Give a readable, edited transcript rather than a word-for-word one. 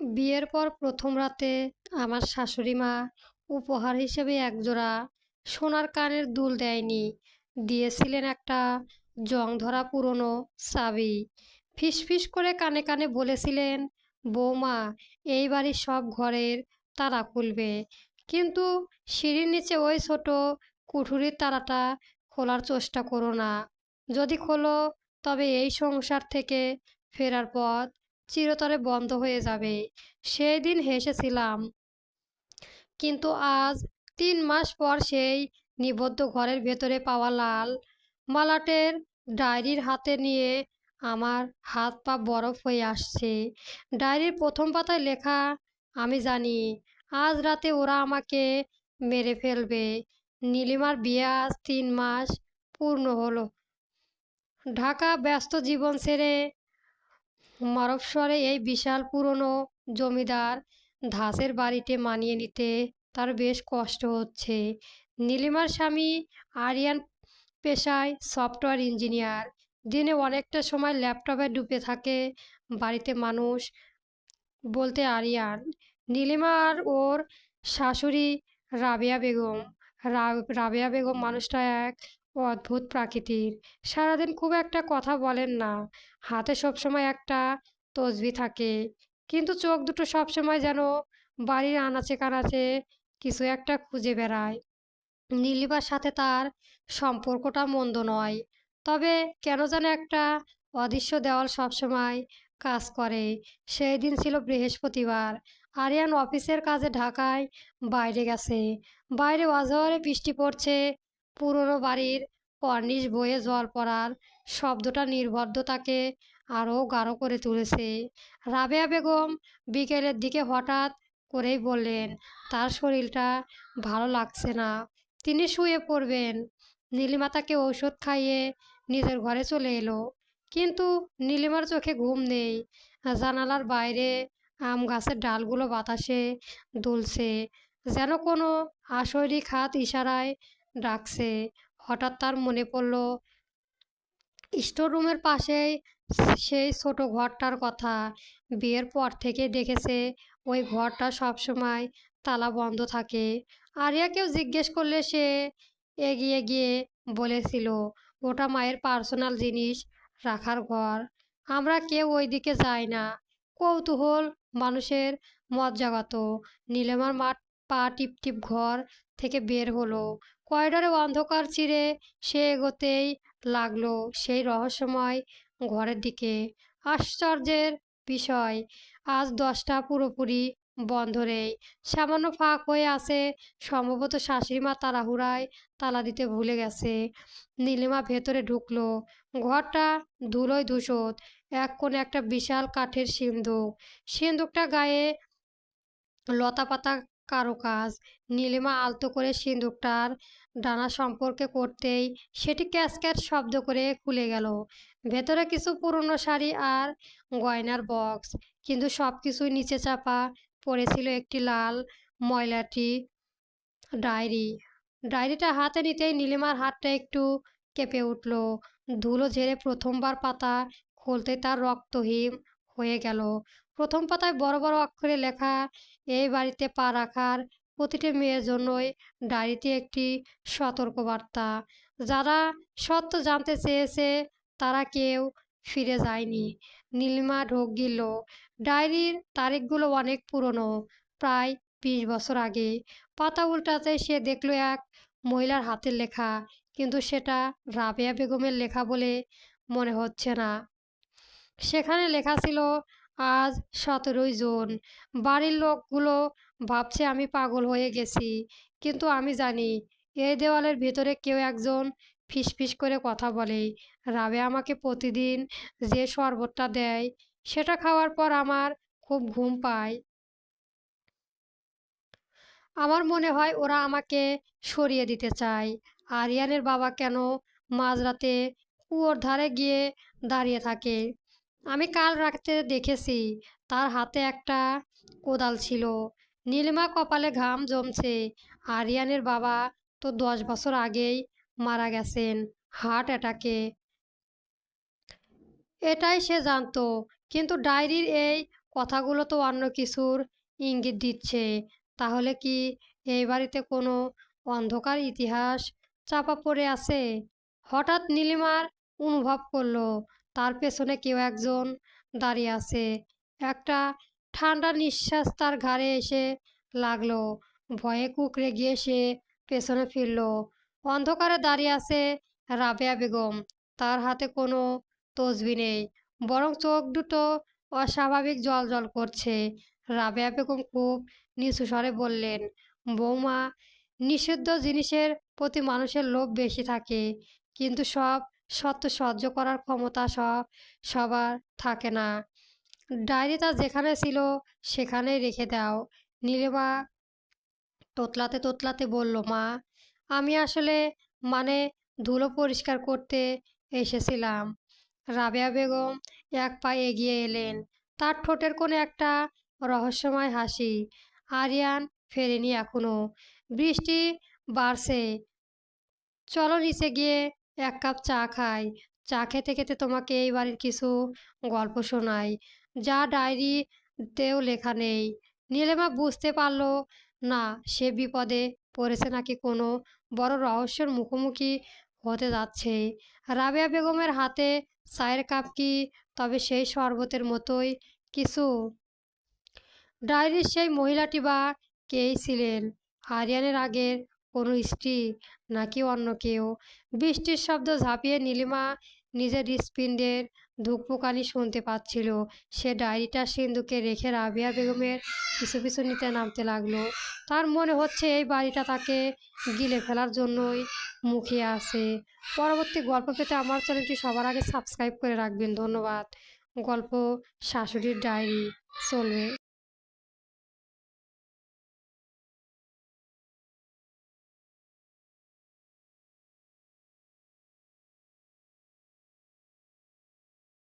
বিয়ের পর প্রথম রাতে আমার শাশুড়ি মা উপহার হিসেবে একজোড়া সোনার কানের দুল দেয়নি, দিয়েছিলেন একটা জং ধরা পুরনো চাবি। ফিসফিস করে কানে কানে বলেছিলেন, বৌমা, এই বাড়ির সব ঘরের তালা খুলবে, কিন্তু সিঁড়ির নিচে ওই ছোট কুঠুরির তালাটা খোলার চেষ্টা করো না। যদি খোলো, তবে এই সংসার থেকে ফেরার পথ চিরতরে বন্ধ হয়ে যাবে। সেই দিন হেসেছিলাম, কিন্তু আজ ৩ মাস পর সেই নিবদ্ধ ঘরের ভেতরে পাওয়া লাল মালাটের ডায়েরির হাতে নিয়ে আমার হাত পা বরফ হয়ে আসছে। ডায়েরির প্রথম পাতায় লেখা, আমি জানি আজ রাতে ওরা আমাকে মেরে ফেলবে। নীলিমার বিয়ে আজ ৩ মাস পূর্ণ হলো। ঢাকা ব্যস্ত জীবন ছেড়ে মফস্বলে এই বিশাল পুরনো জমিদার ধাঁচের বাড়িতে মানিয়ে নিতে তার বেশ কষ্ট হচ্ছে। নীলিমার স্বামী আরিয়ান পেশায় সফটওয়্যার ইঞ্জিনিয়ার। দিনে অনেকটা সময় ল্যাপটপে ডুবে থাকে। বাড়িতে মানুষ বলতে আরিয়ান, নীলিমা আর ওর শাশুড়ি রাবেয়া বেগম। রাবেয়া বেগম মানুষটা এক অদ্ভুত প্রকৃতির। সারাদিন খুব একটা কথা বলেন না, হাতে সবসময় একটা তসবি থাকে, কিন্তু চোখ দুটো সবসময় যেন বাড়ির আনাচে কানাচে কিছু একটা খুঁজে বেড়ায়। নীলিমার সাথে তার সম্পর্কটা মন্দ নয়, তবে কেন যেন একটা অদৃশ্য দেওয়াল সবসময় কাজ করে। সেই দিন ছিল বৃহস্পতিবার। আরিয়ান অফিসের কাজে ঢাকায় বাইরে গেছে। বাইরে অঝরে বৃষ্টি পড়ছে। পুরনো বাড়ির কর্নিশ বয়ে জল পড়ার শব্দটা নির্বুদ্ধতাকে আরও গাঢ় করে তুলেছে। রাবেয়া বেগম বিকেলের দিকে হঠাৎ করেই বললেন, তার শরীরটা ভালো লাগছে না, তিনি শুয়ে পড়বেন। নীলিমা তাকে ঔষধ খাইয়ে নিজের ঘরে চলে এলো, কিন্তু নীলিমার চোখে ঘুম নেই। জানালার বাইরে আম গাছের ডালগুলো বাতাসে দুলছে, যেন কোনো আশৈরিক হাত ইশারায় ডাকছে। হঠাৎ তার মনে পড়ল স্টোর রুমের পাশেই সেই ছোট ঘরটার কথা। বিয়ের পর থেকে দেখেছে ওই ঘরটা সবসময় তালা বন্ধ থাকে। আরিয়াকেও জিজ্ঞেস করলে সে এগিয়ে গিয়ে বলেছিল, ওটা মায়ের পার্সোনাল জিনিস রাখার ঘর। আমরা কেউ ওই দিকে যাই না। কৌতূহল মানুষের মত জাগাত। নীলিমার মা পা টিপ টিপ ঘর থেকে বের হলো। করিডোরে অন্ধকার চিরে সে এগোতেই লাগলো সেই রহস্যময় ঘরের দিকে। আশ্চর্যের বিষয়, আজ দরজাটা পুরোপুরি বন্ধ নেই, সামান্য ফাঁক হয়ে আছে। সম্ভবত শাশুড়িমা তাড়াহুড়ায় তালা দিতে ভুলে গেছে। নীলিমা ভেতরে ঢুকলো। ঘরটা ধুলোয় ধূসর। এক কোণে একটা বিশাল কাঠের সিন্দুক। সিন্দুকটা গায়ে লতাপাতা কারুকাজ। নীলিমা আলতো করে সিন্দুকটার ডানা সম্পর্কে করতেই সেটি ক্যাচ ক্যাচ শব্দ করে খুলে গেল। ভেতরে কিছু পুরনো শাড়ি আর গয়নার বক্স, কিন্তু সব কিছুই নিচে চাপা পড়েছিল একটি লাল ময়লাটি ডায়েরি। ডায়েরিটা হাতে নিতেই নীলিমার হাতটা একটু কেঁপে উঠল। ধুলো ঝেড়ে প্রথমবার পাতা খুলতে তার রক্ত হিম হয়ে গেল। প্রথম পাতায় বড় বড় অক্ষরে লেখা, এই বাড়িতে পা রাখার প্রতিটি মেয়ের জন্যই ডায়েরিতে একটি সতর্কবার্তা। যারা সত্য জানতে চেয়েছে তারা কেউ ফিরে যায়নি। নীলিমা ঢোক গিলল। ডায়েরির তারিখগুলো অনেক পুরনো, প্রায় ২০ বছর আগে। পাতা উল্টাতে সে দেখল এক মহিলার হাতের লেখা, কিন্তু সেটা রাবেয়া বেগমের লেখা বলে মনে হচ্ছে না। সেখানে লেখা ছিল, আজ ১৭ই জুন। বাড়ির লোকগুলো ভাবছে আমি পাগল হয়ে গেছি, কিন্তু আমি জানি এই দেওয়ালের ভেতরে কেউ একজন ফিসফিস করে কথা বলে। রাবেয়া আমাকে প্রতিদিন যে শরবতটা দেয় সেটা খাওয়ার পর আমার খুব ঘুম পায়। আমার মনে হয় ওরা আমাকে সরিয়ে দিতে চায়। আরিয়ানের বাবা কেন মাঝরাতে কুয়োর ধারে গিয়ে দাঁড়িয়ে থাকে? আমি কাল রাতে দেখেছি তার হাতে একটা কোদাল ছিল। নীলিমা কপালে ঘাম জমছে। আরিয়ানের বাবা তো 10 বছর আগেই মারা গেছেন, হার্ট অ্যাটাকে। এটাই সে জানতো, কিন্তু ডায়েরির এই কথাগুলো তো অন্য কিছুর ইঙ্গিত দিচ্ছে। তাহলে কি এই বাড়িতে কোনো অন্ধকার ইতিহাস চাপা পড়ে আছে? হঠাৎ নীলিমার অনুভব করলো তার পেছনে কেউ একজন দাঁড়িয়ে আছে। একটা ঠান্ডা নিঃশ্বাস তার ঘাড়ে এসে লাগলো। ভয়ে কুঁকড়ে গিয়ে সে পেছনে ফিরল। অন্ধকারে দাঁড়িয়ে আছে রাবেয়া বেগম। তার হাতে কোনো তসবি নেই, বরং চোখ দুটো অস্বাভাবিক জ্বলজ্বল করছে। রাবেয়া বেগম খুব নিচু স্বরে বললেন, বৌমা, নিষিদ্ধ জিনিসের প্রতি মানুষের লোভ বেশি থাকে, কিন্তু সব সত্য সহ্য করার ক্ষমতা সবার থাকে না। ডায়েরিটা যেখানে ছিল সেখানেই রেখে দাও। নীলিমা তোতলাতে তোতলাতে বলল, মা, আমি আসলে মানে ধুলো পরিষ্কার করতে এসেছিলাম। রাবেয়া বেগম এক পা এগিয়ে এলেন। তার ঠোঁটের কোণে একটা রহস্যময় হাসি। আরিয়ান ফেরেনি এখনো। বৃষ্টি বাড়ছে। চলো নিচে গিয়ে এক কাপ চা খাই। চা খেতে খেতে তোমাকে এই বাড়ির কিছু গল্প শোনাই, যা ডায়েরিতেও লেখা নেই। নীলিমা বুঝতে পারল না সে বিপদে পড়েছে নাকি কোনো বড় রহস্যের মুখোমুখি হতে যাচ্ছে। রাবেয়া বেগমের হাতে চায়ের কাপ কি তবে সেই শরবতের মতোই কিছু? ডায়েরির সেই মহিলাটি বা কেই ছিলেন? আরিয়ানের আগের কোনো স্ত্রী, নাকি অন্য কেউ? বৃষ্টির শব্দ ঝাঁপিয়ে নীলিমা নিজের হৃৎপিণ্ডের ধুকপুকানি শুনতে পাচ্ছিল। সে ডায়েরিটা সিন্ধুকে রেখে রাবেয়া বেগমের পিছু পিছু নিতে নামতে লাগলো। তার মনে হচ্ছে এই বাড়িটা তাকে গিলে ফেলার জন্যই মুখিয়ে আছে। পরবর্তী গল্প পেতে আমার চ্যানেলটি সবার আগে সাবস্ক্রাইব করে রাখবেন। ধন্যবাদ। গল্প শাশুড়ির ডায়েরি চলবে।